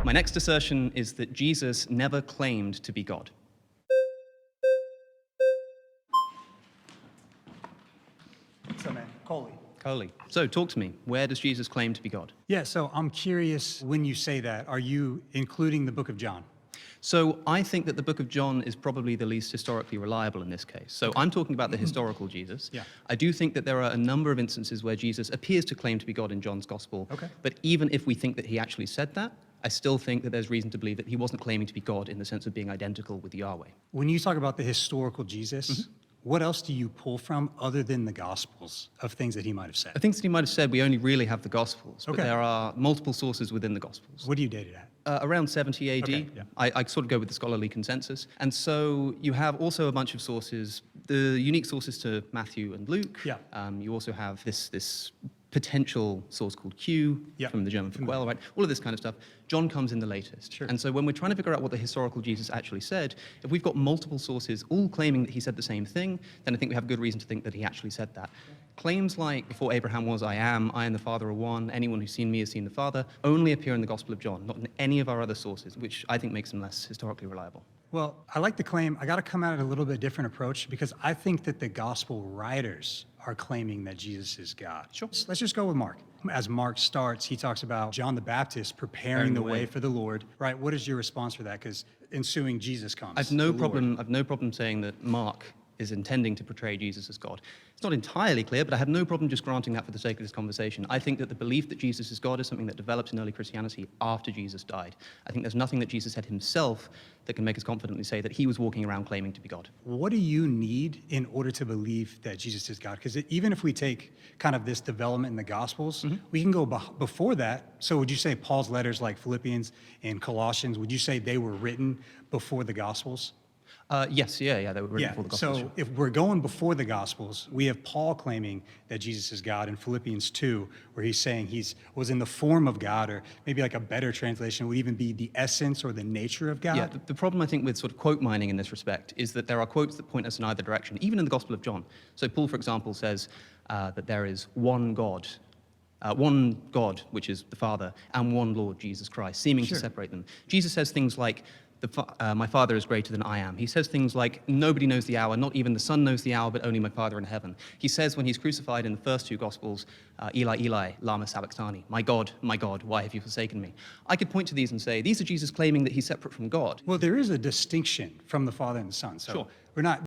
My next assertion is that Jesus never claimed to be God. So, man, Coley. Coley. So talk to me. Where does Jesus claim to be God? Yeah, so I'm curious, when you say that, are you including the book of John? So I think that the book of John is probably the least historically reliable in this case. So I'm talking about the historical Jesus. Yeah. I do think that there are a number of instances where Jesus appears to claim to be God in John's gospel. Okay. But even if we think that he actually said that, I still think that there's reason to believe that he wasn't claiming to be God in the sense of being identical with Yahweh. When you talk about the historical Jesus, what else do you pull from other than the Gospels of things that he might have said? The things that he might have said, we only really have the Gospels, but Okay. there are multiple sources within the Gospels. What do you date it at? Around 70 AD. Okay, yeah. I sort of go with the scholarly consensus. And so you have also a bunch of sources, the unique sources to Matthew and Luke. Yeah. You also have this potential source called Q Yeah. from the German for quell, right? All of this kind of stuff. John comes in the latest. Sure. And so when we're trying to figure out what the historical Jesus actually said, if we've got multiple sources all claiming that he said the same thing, then I think we have good reason to think that he actually said that. Claims like, before Abraham was, I am, I and the Father are one, anyone who's seen me has seen the Father, only appear in the Gospel of John, not in any of our other sources, which I think makes them less historically reliable. Well, I like the claim. I got to come at it a little bit different approach because I think that the gospel writers are claiming that Jesus is God. Sure. Let's just go with Mark. As Mark starts, he talks about John the Baptist preparing the way for the Lord. Right? What is your response for that? Because ensuing Jesus comes. I've no problem saying that Mark is intending to portray Jesus as God. It's not entirely clear, but I have no problem just granting that for the sake of this conversation. I think that the belief that Jesus is God is something that developed in early Christianity after Jesus died. I think there's nothing that Jesus said himself that can make us confidently say that he was walking around claiming to be God. What do you need in order to believe that Jesus is God? Because even if we take kind of this development in the Gospels, we can go before that. So would you say Paul's letters like Philippians and Colossians, would you say they were written before the Gospels? Yes, they were written before the Gospels. So if we're going before the Gospels, we have Paul claiming that Jesus is God in Philippians 2, where he's saying was in the form of God, or maybe like a better translation would even be the essence or the nature of God. Yeah, the problem I think with sort of quote mining in this respect is that there are quotes that point us in either direction, even in the Gospel of John. So Paul, for example, says that there is one God, which is the Father, and one Lord, Jesus Christ, seeming to separate them. Jesus says things like, my Father is greater than I am. He says things like, nobody knows the hour, not even the Son knows the hour, but only my Father in heaven. He says when he's crucified in the first two Gospels, Eli, Eli, lama sabachthani, my God, why have you forsaken me? I could point to these and say, these are Jesus claiming that he's separate from God. Well, there is a distinction from the Father and the Son. So Sure. we're not